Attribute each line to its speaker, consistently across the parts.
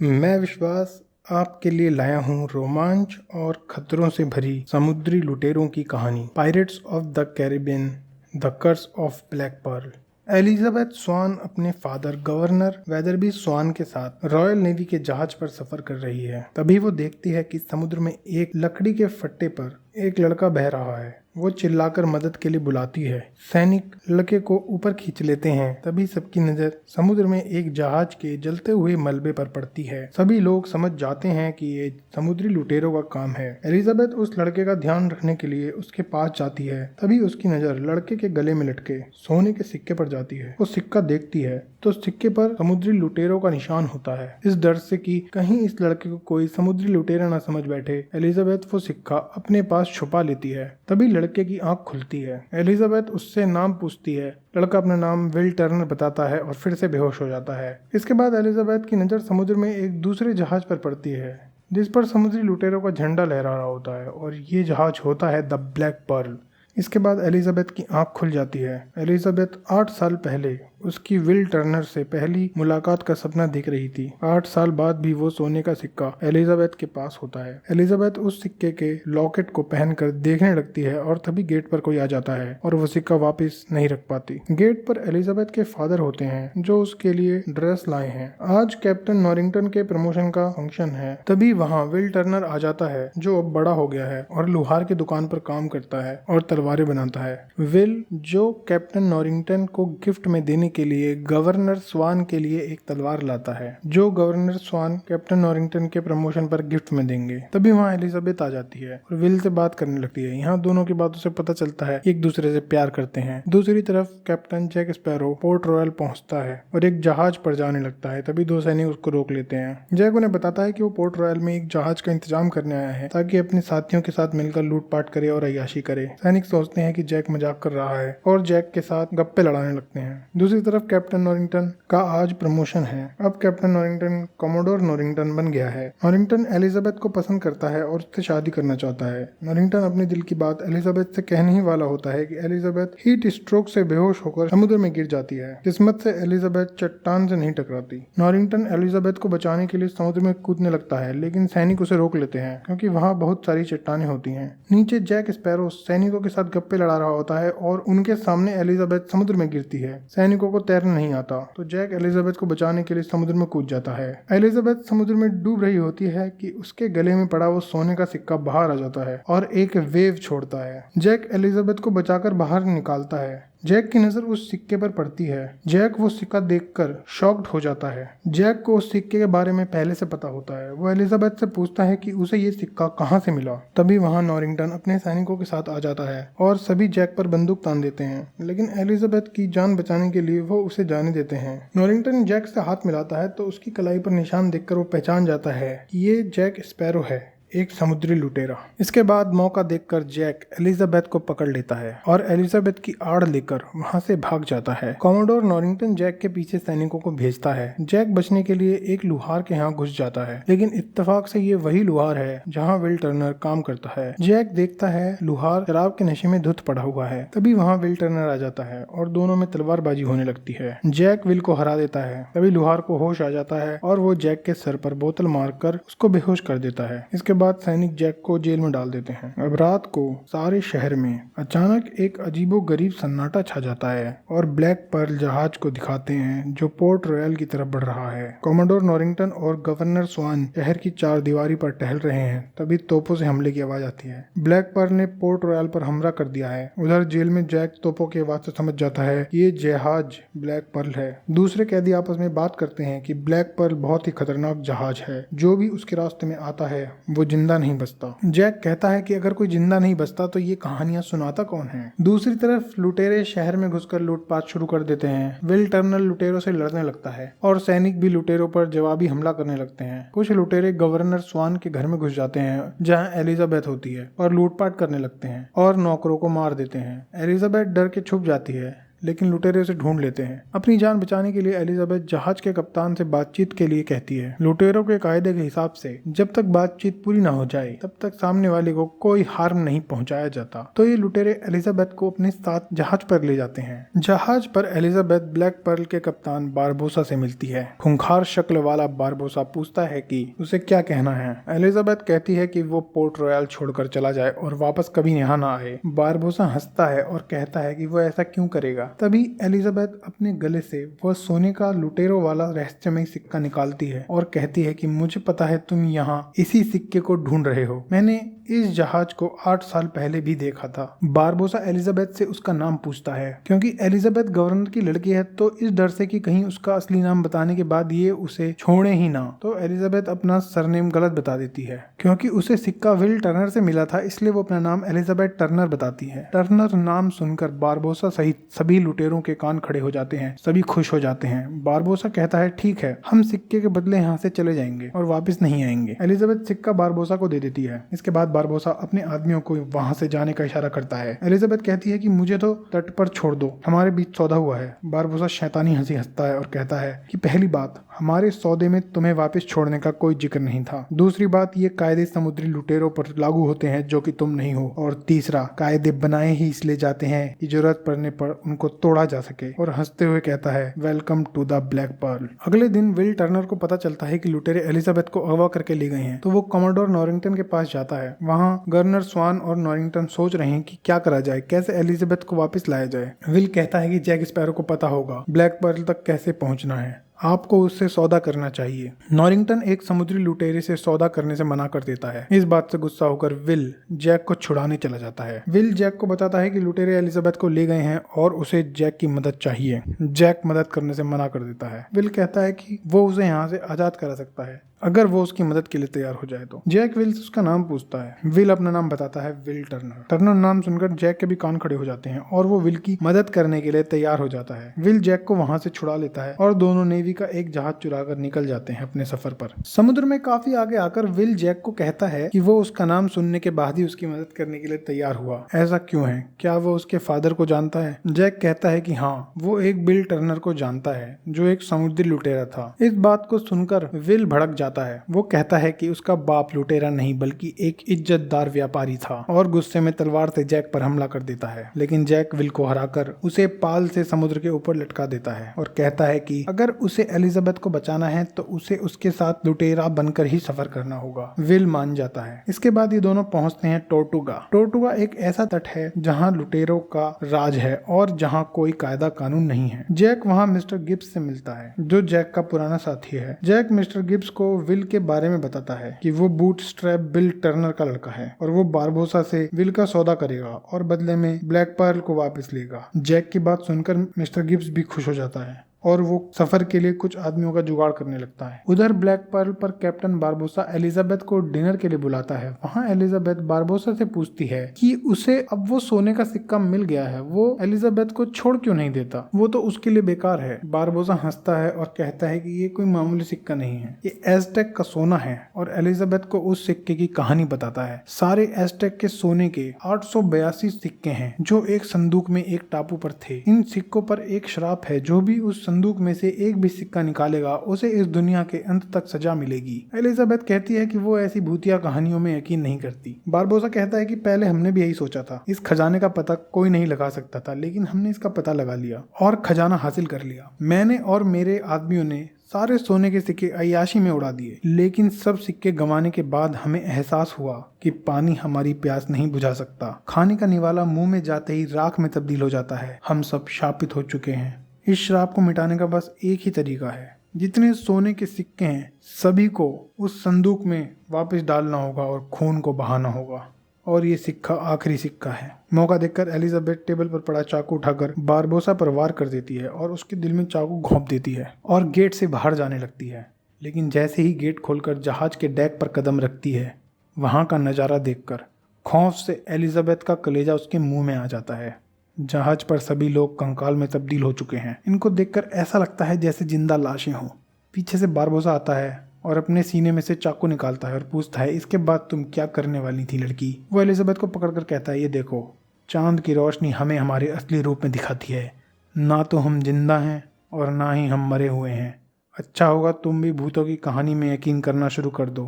Speaker 1: मैं विश्वास आपके लिए लाया हूँ रोमांच और खतरों से भरी समुद्री लुटेरों की कहानी। Pirates of the Caribbean, the curse of black pearl. Elizabeth Swann अपने फादर गवर्नर वेदरबी स्वान के साथ रॉयल नेवी के जहाज पर सफर कर रही है। तभी वो देखती है कि समुद्र में एक लकड़ी के फट्टे पर एक लड़का बह रहा है। वो चिल्लाकर मदद के लिए बुलाती है। सैनिक लड़के को ऊपर खींच लेते हैं। तभी सबकी नजर समुद्र में एक जहाज के जलते हुए मलबे पर पड़ती है। सभी लोग समझ जाते हैं कि ये समुद्री लुटेरों का काम है। एलिजाबेथ उस लड़के का ध्यान रखने के लिए उसके पास जाती है। तभी उसकी नजर लड़के के गले में लटके सोने के सिक्के पर जाती है। वो सिक्का देखती है तो सिक्के पर समुद्री लुटेरों का निशान होता है। इस डर से कि कहीं इस लड़के को कोई समुद्री लुटेरा न समझ बैठे, एलिजाबेथ वो सिक्का अपने पास छुपा लेती है। तभी लड़के की आंख खुलती है। एलिजाबेथ उससे नाम पूछती है। लड़का अपना नाम विल टर्नर बताता है और फिर से बेहोश हो जाता है। इसके बाद एलिजाबेथ की नजर समुद्र में एक दूसरे जहाज पर पड़ती है जिस पर समुद्री लुटेरों का झंडा लहरा रहा होता है और ये जहाज होता है द ब्लैक पर्ल। इसके बाद एलिजाबेथ की आंख खुल जाती है। एलिजाबेथ 8 साल पहले उसकी विल टर्नर से पहली मुलाकात का सपना देख रही थी। 8 साल बाद भी वो सोने का सिक्का एलिजाबेथ के पास होता है। एलिजाबेथ उस सिक्के के लॉकेट को पहनकर देखने लगती है और तभी गेट पर कोई आ जाता है और वो सिक्का वापस नहीं रख पाती। गेट पर एलिजाबेथ के फादर होते हैं जो उसके लिए ड्रेस लाए हैं। आज कैप्टन नॉरिंगटन के प्रमोशन का फंक्शन है। तभी वहाँ विल टर्नर आ जाता है जो अब बड़ा हो गया है और लोहार की दुकान पर काम करता है और तलवारें बनाता है। विल जो कैप्टन नॉरिंगटन को गिफ्ट में देने के लिए गवर्नर स्वान के लिए एक तलवार लाता है जो गवर्नर स्वान कैप्टन नॉरिंगटन के प्रमोशन पर गिफ्ट में देंगे। तभी वहाँ एलिजाबेथ आ जाती है और विल से बात करने लगती है। यहाँ दोनों की बातों से पता चलता है एक दूसरे से प्यार करते हैं। दूसरी तरफ captain Jack Sparrow Port Royal पहुंचता है और एक जहाज पर जाने लगता है। तभी 2 सैनिक उसको रोक लेते हैं। जैक उन्हें बताता है कि वो पोर्ट रॉयल में एक जहाज का इंतजाम करने आया है ताकि अपने साथियों के साथ मिलकर लूटपाट करे और अय्याशी करे। सैनिक सोचते हैं कि जैक मजाक कर रहा है और जैक के साथ गप्पे लड़ाने लगते हैं। दूसरी तरफ कैप्टन नॉरिंगटन का आज प्रमोशन है। अब कैप्टन नॉरिंगटन कमोडोर नॉरिंगटन बन गया है। नॉरिंगटन एलिजाबेथ को पसंद करता है और उससे शादी करना चाहता है। नॉरिंगटन अपने दिल की बात एलिजाबेथ से कहने ही वाला होता है कि एलिजाबेथ हीट स्ट्रोक से बेहोश होकर समुद्र में गिर जाती है। किस्मत से एलिजाबेथ चट्टान से नहीं टकराती। नॉरिंगटन एलिजाबेथ को बचाने के लिए समुद्र में कूदने लगता है लेकिन सैनिक उसे रोक लेते हैं क्योंकि वहाँ बहुत सारी चट्टानें होती हैं। नीचे जैक स्पैरो सैनिकों के साथ गप्पे लड़ा रहा होता है और उनके सामने एलिजाबेथ समुद्र में गिरती है। सैनिकों को तैरना नहीं आता तो जैक एलिजाबेथ को बचाने के लिए समुद्र में कूद जाता है। एलिजाबेथ समुद्र में डूब रही होती है कि उसके गले में पड़ा वो सोने का सिक्का बाहर आ जाता है और एक वेव छोड़ता है। जैक एलिजाबेथ को बचाकर बाहर निकालता है। जैक की नजर उस सिक्के पर पड़ती है। जैक वो सिक्का देखकर शॉक्ड हो जाता है। जैक को उस सिक्के के बारे में पहले से पता होता है। वो एलिजाबेथ से पूछता है कि उसे ये सिक्का कहाँ से मिला। तभी वहाँ नॉरिंगटन अपने सैनिकों के साथ आ जाता है और सभी जैक पर बंदूक तान देते हैं लेकिन एलिजाबेथ की जान बचाने के लिए वो उसे जाने देते हैं। नॉरिंगटन जैक से हाथ मिलाता है तो उसकी कलाई पर निशान देखकर वो पहचान जाता है कि ये जैक स्पैरो है, एक समुद्री लुटेरा। इसके बाद मौका देखकर जैक एलिजाबेथ को पकड़ लेता है और एलिजाबेथ की आड़ लेकर वहां से भाग जाता है। कॉमोडोर नॉरिंगटन जैक के पीछे सैनिकों को भेजता है। जैक बचने के लिए एक लुहार के यहाँ घुस जाता है लेकिन इत्तेफाक से ये वही लुहार है जहाँ विल टर्नर काम करता है। जैक देखता है लुहार शराब के नशे में धुत पड़ा हुआ है। तभी वहाँ विल टर्नर आ जाता है और दोनों में तलवारबाजी होने लगती है। जैक विल को हरा देता है। तभी लुहार को होश आ जाता है और वो जैक के सर पर बोतल मारकर उसको बेहोश कर देता है। इसके बाद सैनिक जैक को जेल में डाल देते हैं। अब रात को सारे शहर में अचानक एक अजीबोगरीब सन्नाटा छा जाता है और ब्लैक पर्ल जहाज को दिखाते हैं जो पोर्ट रॉयल की तरफ बढ़ रहा है। कॉमोडोर नॉरिंगटन और गवर्नर स्वान शहर की 4 दीवारी पर टहल रहे हैं। तभी तोपों से हमले की आवाज आती है। ब्लैक पर्ल ने पोर्ट रॉयल पर हमला कर दिया है। उधर जेल में जैक तोपों की आवाज से समझ जाता है ये जहाज ब्लैक पर्ल है। दूसरे कैदी आपस में बात करते हैं कि ब्लैक पर्ल बहुत ही खतरनाक जहाज है, जो भी उसके रास्ते में आता है वो जिंदा नहीं बचता। जैक कहता है कि अगर कोई जिंदा नहीं बचता तो ये कहानियां सुनाता कौन है। दूसरी तरफ लुटेरे शहर में घुसकर लूटपाट शुरू कर देते हैं। विल टर्नर लुटेरों से लड़ने लगता है और सैनिक भी लुटेरों पर जवाबी हमला करने लगते हैं। कुछ लुटेरे गवर्नर स्वान के घर में घुस जाते हैं जहां एलिजाबेथ होती है और लूटपाट करने लगते हैं और नौकरों को मार देते हैं। एलिजाबेथ डर के छुप जाती है लेकिन लुटेरे उसे ढूंढ लेते हैं। अपनी जान बचाने के लिए एलिजाबेथ जहाज के कप्तान से बातचीत के लिए कहती है। लुटेरों के कायदे के हिसाब से जब तक बातचीत पूरी ना हो जाए तब तक सामने वाले को कोई हार्म नहीं पहुंचाया जाता। तो ये लुटेरे एलिजाबेथ को अपने साथ जहाज पर ले जाते हैं। जहाज पर एलिजाबेथ ब्लैक पर्ल के कप्तान बारबोसा से मिलती है। खूंखार शक्ल वाला बारबोसा पूछता है कि उसे क्या कहना है। एलिजाबेथ कहती है कि वो पोर्ट रॉयल छोड़कर चला जाए और वापस कभी यहाँ ना आए। बारबोसा हंसता है और कहता है कि वो ऐसा क्यों करेगा। तभी एलिजाबेथ अपने गले से वो सोने का लुटेरों वाला रहस्यमय सिक्का निकालती है और कहती है कि मुझे पता है तुम यहाँ इसी सिक्के को ढूंढ रहे हो। मैंने इस जहाज को 8 साल पहले भी देखा था। बारबोसा एलिजाबेथ से उसका नाम पूछता है क्योंकि एलिजाबेथ गवर्नर की लड़की है, तो इस डर से कि कहीं उसका असली नाम बताने के बाद ये उसे छोड़े ही ना, तो एलिजाबेथ अपना सरनेम गलत बता देती है। क्योंकि उसे सिक्का विल टर्नर से मिला था, इसलिए वो अपना नाम एलिजाबेथ टर्नर बताती है। टर्नर नाम सुनकर बारबोसा सहित सभी लुटेरों के कान खड़े हो जाते हैं। सभी खुश हो जाते हैं। बारबोसा कहता है ठीक है, हम सिक्के के बदले यहाँ से चले जाएंगे और वापस नहीं आएंगे। एलिजाबेथ सिक्का बारबोसा को दे देती है। इसके बाद बारबोसा अपने आदमियों को वहां से जाने का इशारा करता है। एलिजाबेथ कहती है कि मुझे तो तट पर छोड़ दो, हमारे बीच सौदा हुआ है। बारबोसा शैतानी हंसी हंसता है और कहता है कि पहली बात, हमारे सौदे में तुम्हें वापस छोड़ने का कोई जिक्र नहीं था। दूसरी बात, ये कायदे समुद्री लुटेरों पर लागू होते हैं जो कि तुम नहीं हो। और तीसरा, कायदे बनाए ही इसलिए जाते हैं कि जरूरत पड़ने पर उनको तोड़ा जा सके। और हंसते हुए कहता है welcome to the Black Pearl. अगले दिन विल टर्नर को पता चलता है कि लुटेरे एलिजाबेथ को अगवा करके ले गए हैं, तो वो कमोडोर नॉरिंगटन के पास जाता है। वहाँ गवर्नर स्वान और नॉरिंगटन सोच रहे हैं कि क्या करा जाए, कैसे एलिजाबेथ को वापस लाया जाए। विल कहता है कि जैक स्पैरो को पता होगा ब्लैक पर्ल तक कैसे पहुंचना है, आपको उससे सौदा करना चाहिए। नॉरिंगटन एक समुद्री लुटेरे से सौदा करने से मना कर देता है। इस बात से गुस्सा होकर विल जैक को छुड़ाने चला जाता है। विल जैक को बताता है कि लुटेरे एलिजाबेथ को ले गए हैं और उसे जैक की मदद चाहिए। जैक मदद करने से मना कर देता है। विल कहता है कि वो उसे यहाँ से आजाद करा सकता है अगर वो उसकी मदद के लिए तैयार हो जाए तो। जैक विल से उसका नाम पूछता है। विल अपना नाम बताता है विल टर्नर। टर्नर नाम सुनकर जैक के भी कान खड़े हो जाते हैं और वो विल की मदद करने के लिए तैयार हो जाता है। विल जैक को वहां से छुड़ा लेता है और दोनों नेवी का एक जहाज चुराकर निकल जाते हैं अपने सफर पर। समुद्र में काफी आगे आकर विल जैक को कहता है कि वो उसका नाम सुनने के बाद ही उसकी मदद करने के लिए तैयार हुआ। ऐसा क्यों है? क्या वो उसके फादर को जानता है? जैक कहता है कि हाँ, वो एक विल टर्नर को जानता है जो एक समुद्री लुटेरा था। इस बात को सुनकर विल भड़क जाता है। वो कहता है कि उसका बाप लुटेरा नहीं बल्कि एक इज्जतदार व्यापारी था और गुस्से में तलवार से जैक पर हमला कर देता है। लेकिन जैक विल को हराकर उसे पाल से समुद्र के ऊपर लटका देता है और कहता है कि अगर उसे एलिजाबेथ को बचाना है तो उसे उसके साथ लुटेरा बनकर ही सफर करना होगा। विल मान जाता है। इसके बाद ये दोनों पहुंचते हैं टोर्टुगा। टोर्टुगा एक ऐसा तट है जहाँ लुटेरों का राज है और जहाँ कोई कायदा कानून नहीं है। जैक वहाँ मिस्टर गिब्स से मिलता है जो जैक का पुराना साथी है। जैक मिस्टर गिब्स को विल के बारे में बताता है कि वो बूट स्ट्रैप विल टर्नर का लड़का है और वो बारबोसा से विल का सौदा करेगा और बदले में ब्लैक पर्ल को वापस लेगा। जैक की बात सुनकर मिस्टर गिब्स भी खुश हो जाता है और वो सफर के लिए कुछ आदमियों का जुगाड़ करने लगता है। उधर ब्लैक पर्ल पर कैप्टन बारबोसा एलिजाबेथ को डिनर के लिए बुलाता है। वहाँ एलिजाबेथ बारबोसा से पूछती है कि उसे अब वो सोने का सिक्का मिल गया है, वो एलिजाबेथ को छोड़ क्यों नहीं देता, वो तो उसके लिए बेकार है। बारबोसा हंसता है और कहता है कि ये कोई मामूली सिक्का नहीं है, ये एज़टेक का सोना है और एलिजाबेथ को उस सिक्के की कहानी बताता है। सारे एज़टेक के सोने के 882 सिक्के हैं जो एक संदूक में एक टापू पर थे। इन सिक्कों पर एक श्राप है, जो भी उस संदूक में से एक भी सिक्का निकालेगा उसे इस दुनिया के अंत तक सजा मिलेगी। एलिजाबेथ कहती है कि वो ऐसी भूतिया कहानियों में यकीन नहीं करती। बारबोसा कहता है कि पहले हमने भी यही सोचा था, इस खजाने का पता कोई नहीं लगा सकता था, लेकिन हमने इसका पता लगा लिया और खजाना हासिल कर लिया। मैंने और मेरे आदमियों ने सारे सोने के सिक्के अय्याशी में उड़ा दिए, लेकिन सब सिक्के गंवाने के बाद हमें एहसास हुआ कि पानी हमारी प्यास नहीं बुझा सकता। खाने का निवाला मुंह में जाते ही राख में तब्दील हो जाता है। हम सब शापित हो चुके हैं। इस श्राप को मिटाने का बस एक ही तरीका है, जितने सोने के सिक्के हैं सभी को उस संदूक में वापस डालना होगा और खून को बहाना होगा। और ये सिक्का आखिरी सिक्का है। मौका देखकर एलिजाबेथ टेबल पर पड़ा चाकू उठाकर बारबोसा पर वार कर देती है और उसके दिल में चाकू घोंप देती है और गेट से बाहर जाने लगती है। लेकिन जैसे ही गेट खोलकर जहाज के डेक पर कदम रखती है, वहां का नजारा देखकर खौफ से एलिजाबेथ का कलेजा उसके मुंह में आ जाता है। जहाज पर सभी लोग कंकाल में तब्दील हो चुके हैं। इनको देखकर ऐसा लगता है जैसे जिंदा लाशें हों। पीछे से बारबोसा आता है और अपने सीने में से चाकू निकालता है और पूछता है, इसके बाद तुम क्या करने वाली थी लड़की? वो एलिजाबेथ को पकड़कर कहता है, ये देखो, चांद की रोशनी हमें हमारे असली रूप में दिखाती है। ना तो हम जिंदा हैं और ना ही हम मरे हुए हैं। अच्छा होगा तुम भी भूतों की कहानी में यकीन करना शुरू कर दो,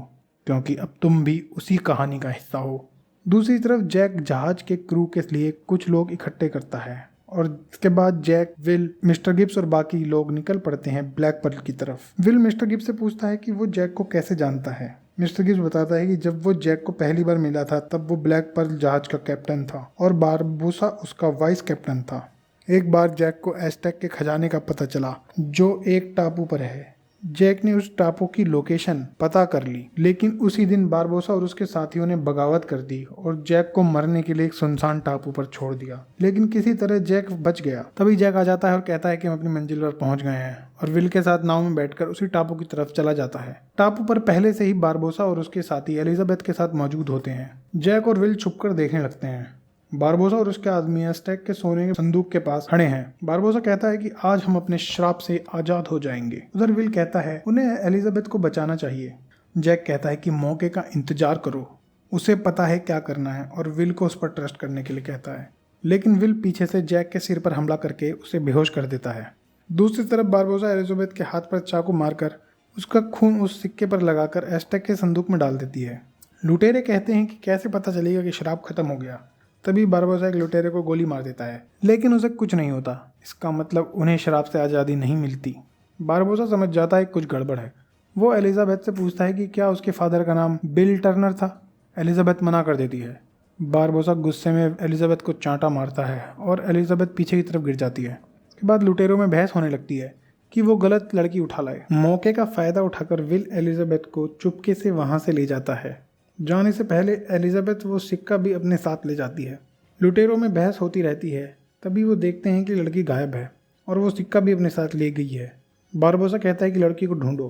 Speaker 1: क्योंकि अब तुम भी उसी कहानी का हिस्सा हो। दूसरी तरफ जैक जहाज के क्रू के लिए कुछ लोग इकट्ठे करता है और इसके बाद जैक, विल, मिस्टर गिब्स और बाकी लोग निकल पड़ते हैं ब्लैक पर्ल की तरफ। विल मिस्टर गिब्स से पूछता है कि वो जैक को कैसे जानता है। मिस्टर गिब्स बताता है कि जब वो जैक को पहली बार मिला था तब वो ब्लैक पर्ल जहाज का कैप्टन था और बारबोसा उसका वाइस कैप्टन था। एक बार जैक को एज़टेक के खजाने का पता चला जो एक टापू पर है। जैक ने उस टापू की लोकेशन पता कर ली, लेकिन उसी दिन बारबोसा और उसके साथियों ने बगावत कर दी और जैक को मरने के लिए एक सुनसान टापू पर छोड़ दिया। लेकिन किसी तरह जैक बच गया। तभी जैक आ जाता है और कहता है कि हम अपनी मंजिल पर पहुंच गए हैं और विल के साथ नाव में बैठकर उसी टापू की तरफ चला जाता है। टापू पर पहले से ही बारबोसा और उसके साथी एलिजाबेथ के साथ मौजूद होते हैं। जैक और विल छुपकर देखने लगते हैं। बारबोसा और उसके आदमी एज़टेक के सोने के संदूक के पास खड़े हैं। बारबोसा कहता है कि आज हम अपने श्राप से आजाद हो जाएंगे। उधर विल कहता है उन्हें एलिजाबेथ को बचाना चाहिए। जैक कहता है कि मौके का इंतजार करो, उसे पता है क्या करना है, और विल को उस पर ट्रस्ट करने के लिए कहता है। लेकिन विल पीछे से जैक के सिर पर हमला करके उसे बेहोश कर देता है। दूसरी तरफ बारबोसा एलिजाबेथ के हाथ पर चाकू मारकर उसका खून उस सिक्के पर लगाकर एज़टेक के संदूक में डाल देती है। लुटेरे कहते हैं कि कैसे पता चलेगा कि शराब खत्म हो गया। तभी बारबोसा एक लुटेरे को गोली मार देता है, लेकिन उसे कुछ नहीं होता। इसका मतलब उन्हें शराब से आज़ादी नहीं मिलती। बारबोसा समझ जाता है कुछ गड़बड़ है। वो एलिजाबेथ से पूछता है कि क्या उसके फादर का नाम बिल टर्नर था। एलिजाबेथ मना कर देती है। बारबोसा गुस्से में एलिजाबेथ को चांटा मारता है और एलिजाबेथ पीछे की तरफ गिर जाती है। इसके बाद लुटेरों में बहस होने लगती है कि वो गलत लड़की उठा लाए। मौके का फ़ायदा उठाकर विल एलिजाबेथ को चुपके से वहाँ से ले जाता है। जाने से पहले एलिजाबेथ वो सिक्का भी अपने साथ ले जाती है। लुटेरों में बहस होती रहती है। तभी वो देखते हैं कि लड़की गायब है और वो सिक्का भी अपने साथ ले गई है। बारबोसा कहता है कि लड़की को ढूंढो।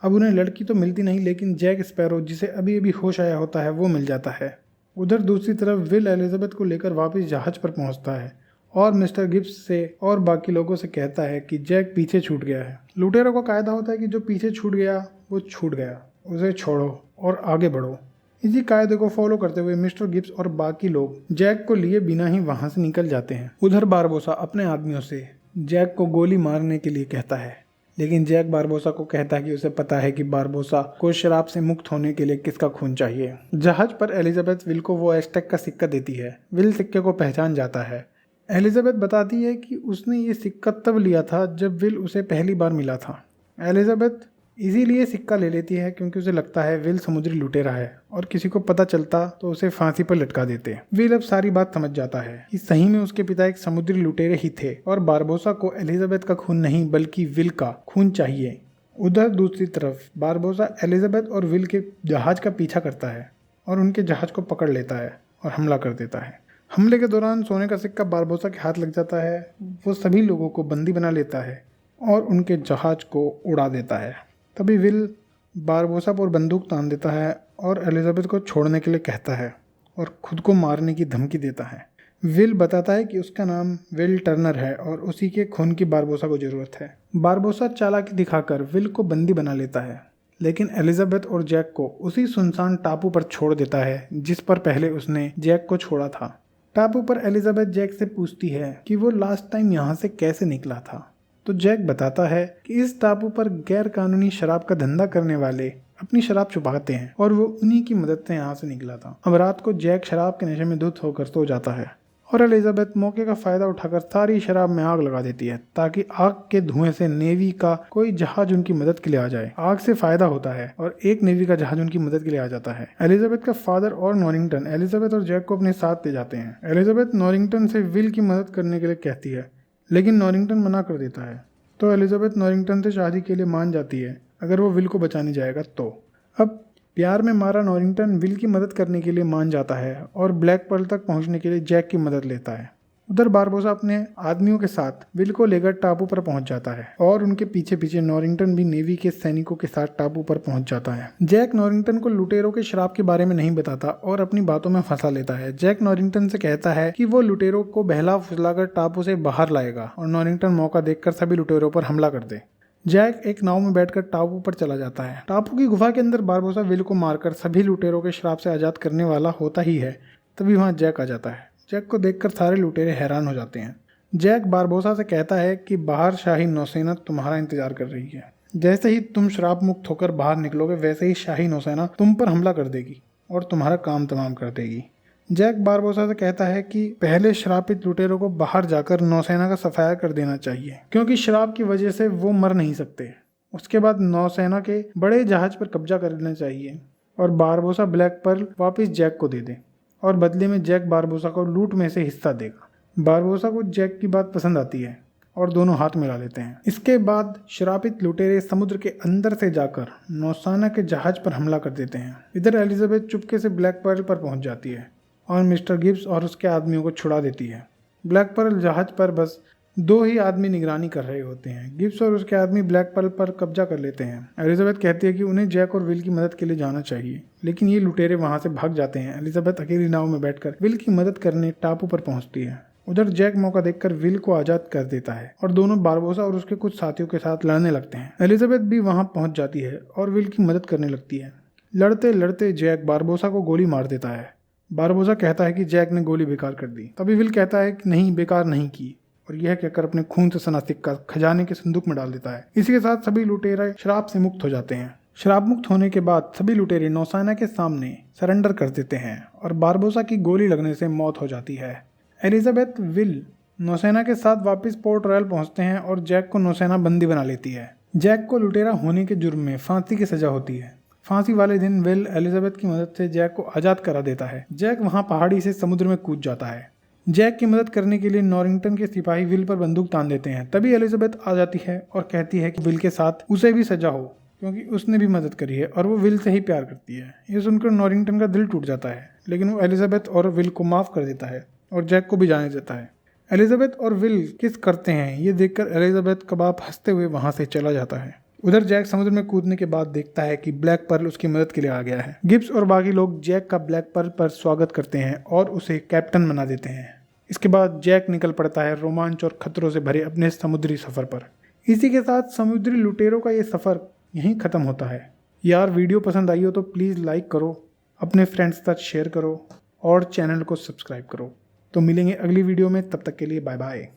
Speaker 1: अब उन्हें लड़की तो मिलती नहीं, लेकिन जैक स्पैरो, जिसे अभी अभी होश आया होता है, वो मिल जाता है। उधर दूसरी तरफ विल एलिजाबेथ को लेकर वापस जहाज पर पहुंचता है और मिस्टर गिब्स से और बाकी लोगों से कहता है कि जैक पीछे छूट गया है। लुटेरों का कायदा होता है कि जो पीछे छूट गया वो छूट गया, उसे छोड़ो और आगे बढ़ो। इसी कायदे को फॉलो करते हुए मिस्टर गिब्स और बाकी लोग जैक को लिए बिना ही वहां से निकल जाते हैं। उधर बारबोसा अपने आदमियों से जैक को गोली मारने के लिए कहता है, लेकिन जैक बारबोसा को कहता है कि उसे पता है कि बारबोसा को शराब से मुक्त होने के लिए किसका खून चाहिए। जहाज पर एलिजाबेथ विल को वो एज़टेक का सिक्का देती है। विल सिक्के को पहचान जाता है। एलिजाबेथ बताती है कि उसने ये सिक्का तब लिया था जब विल उसे पहली बार मिला था। एलिजाबेथ इसीलिए सिक्का ले लेती है क्योंकि उसे लगता है विल समुद्री लुटेरा है और किसी को पता चलता तो उसे फांसी पर लटका देते। विल अब सारी बात समझ जाता है कि सही में उसके पिता एक समुद्री लुटेरे ही थे और बारबोसा को एलिजाबेथ का खून नहीं बल्कि विल का खून चाहिए। उधर दूसरी तरफ बारबोसा एलिजाबेथ और विल के जहाज का पीछा करता है और उनके जहाज को पकड़ लेता है और हमला कर देता है। हमले के दौरान सोने का सिक्का बारबोसा के हाथ लग जाता है। वो सभी लोगों को बंदी बना लेता है और उनके जहाज को उड़ा देता है। तभी विल बारबोसा पर बंदूक तान देता है और एलिजाबेथ को छोड़ने के लिए कहता है और खुद को मारने की धमकी देता है। विल बताता है कि उसका नाम विल टर्नर है और उसी के खून की बारबोसा को ज़रूरत है। बारबोसा चालाकी दिखाकर विल को बंदी बना लेता है, लेकिन एलिजाबेथ और जैक को उसी सुनसान टापू पर छोड़ देता है जिस पर पहले उसने जैक को छोड़ा था। टापू पर एलिजाबेथ जैक से पूछती है कि वो लास्ट टाइम यहाँ से कैसे निकला था, तो जैक बताता है कि इस टापू पर गैर कानूनी शराब का धंधा करने वाले अपनी शराब छुपाते हैं और वो उन्हीं की मदद से यहाँ से निकला था। अब रात को जैक शराब के नशे में धुत होकर सो जाता है और एलिजाबेथ मौके का फायदा उठाकर सारी शराब में आग लगा देती है ताकि आग के धुएं से नेवी का कोई जहाज उनकी मदद के लिए आ जाए। आग से फायदा होता है और एक नेवी का जहाज उनकी मदद के लिए आ जाता है। एलिजाबेथ का फादर और नॉरिंगटन एलिजाबेथ और जैक को अपने साथ ले जाते हैं। एलिजाबेथ नॉरिंगटन से विल की मदद करने के लिए कहती है, लेकिन नॉरिंगटन मना कर देता है। तो एलिजाबेथ नॉरिंगटन से शादी के लिए मान जाती है अगर वो विल को बचाने जाएगा तो। अब प्यार में मारा नॉरिंगटन विल की मदद करने के लिए मान जाता है और ब्लैक पर्ल तक पहुंचने के लिए जैक की मदद लेता है। उधर बारबोसा अपने आदमियों के साथ विल को लेकर टापू पर पहुंच जाता है और उनके पीछे पीछे नॉरिंगटन भी नेवी के सैनिकों के साथ टापू पर पहुंच जाता है। जैक नॉरिंगटन को लुटेरों के शराब के बारे में नहीं बताता और अपनी बातों में फंसा लेता है। जैक नॉरिंगटन से कहता है कि वो लुटेरों को बहला फुसलाकर टापू से बाहर लाएगा और नॉरिंगटन मौका देखकर सभी लुटेरों पर हमला कर दे। जैक एक नाव में बैठकर टापू पर चला जाता है। टापू की गुफा के अंदर बारबोसा विल को मारकर सभी लुटेरों के शराब से आजाद करने वाला होता ही है। तभी वहां जैक आ जाता है। जैक को देखकर सारे लुटेरे हैरान हो जाते हैं। जैक बारबोसा से कहता है कि बाहर शाही नौसेना तुम्हारा इंतजार कर रही है। जैसे ही तुम श्राप मुक्त होकर बाहर निकलोगे वैसे ही शाही नौसेना तुम पर हमला कर देगी और तुम्हारा काम तमाम कर देगी। जैक बारबोसा से कहता है कि पहले श्रापित लुटेरों को बाहर जाकर नौसेना का सफाया कर देना चाहिए, क्योंकि श्राप की वजह से वो मर नहीं सकते। उसके बाद नौसेना के बड़े जहाज पर कब्जा कर लेना चाहिए और बारबोसा ब्लैक पर्ल वापस जैक को दे दे और बदले में जैक बारबोसा को लूट में से हिस्सा देगा। बारबोसा को जैक की बात पसंद आती है और दोनों हाथ मिला लेते हैं। इसके बाद श्रापित लुटेरे समुद्र के अंदर से जाकर नौसेना के जहाज पर हमला कर देते हैं। इधर एलिजाबेथ चुपके से ब्लैक पर्ल पर पहुंच जाती है और मिस्टर गिब्स और उसके आदमियों को छुड़ा देती है। ब्लैक पर्ल जहाज पर बस 2 ही आदमी निगरानी कर रहे होते हैं। गिब्स और उसके आदमी ब्लैक पर्ल पर कब्जा कर लेते हैं। एलिजाबेथ कहती है कि उन्हें जैक और विल की मदद के लिए जाना चाहिए, लेकिन ये लुटेरे वहां से भाग जाते हैं। एलिजाबेथ अकेली नाव में बैठकर विल की मदद करने टापू पर पहुंचती है। उधर जैक मौका देखकर विल को आजाद कर देता है और दोनों बारबोसा और उसके कुछ साथियों के साथ लड़ने लगते हैं। एलिजाबेथ भी वहां पहुंच जाती है और विल की मदद करने लगती है। लड़ते लड़ते जैक बारबोसा को गोली मार देता है। बारबोसा कहता है कि जैक ने गोली बेकार कर दी। तभी विल कहता है कि नहीं, बेकार नहीं की, और यह कहकर अपने खून से सना सिक्का खजाने के संदूक में डाल देता है। इसी के साथ सभी लुटेरे श्राप से मुक्त हो जाते हैं। श्राप मुक्त होने के बाद सभी लुटेरे नौसेना के सामने सरेंडर कर देते हैं और बारबोसा की गोली लगने से मौत हो जाती है। एलिजाबेथ विल नौसेना के साथ वापस पोर्ट रॉयल पहुंचते हैं और जैक को नौसेना बंदी बना लेती है। जैक को लुटेरा होने के जुर्म में फांसी की सजा होती है। फांसी वाले दिन विल एलिजाबेथ की मदद से जैक को आजाद करा देता है। जैक वहां पहाड़ी से समुद्र में कूद जाता है। जैक की मदद करने के लिए नॉरिंगटन के सिपाही विल पर बंदूक तान देते हैं। तभी एलिजाबेथ आ जाती है और कहती है कि विल के साथ उसे भी सजा हो, क्योंकि उसने भी मदद करी है और वो विल से ही प्यार करती है। ये सुनकर नॉरिंगटन का दिल टूट जाता है, लेकिन वो एलिजाबेथ और विल को माफ कर देता है और जैक को भी जाने देता है। एलिजाबेथ और विल किस करते हैं ये देखकर एलिजाबेथ का बाप हंसते हुए वहां से चला जाता है। उधर जैक समुद्र में कूदने के बाद देखता है कि ब्लैक पर्ल उसकी मदद के लिए आ गया है। गिब्स और बाकी लोग जैक का ब्लैक पर्ल पर स्वागत करते हैं और उसे कैप्टन बना देते हैं। इसके बाद जैक निकल पड़ता है रोमांच और खतरों से भरे अपने समुद्री सफर पर। इसी के साथ समुद्री लुटेरों का ये सफर यहीं खत्म होता है। यार, वीडियो पसंद आई हो तो प्लीज़ लाइक करो, अपने फ्रेंड्स के साथ शेयर करो और चैनल को सब्सक्राइब करो। तो मिलेंगे अगली वीडियो में, तब तक के लिए बाय बाय।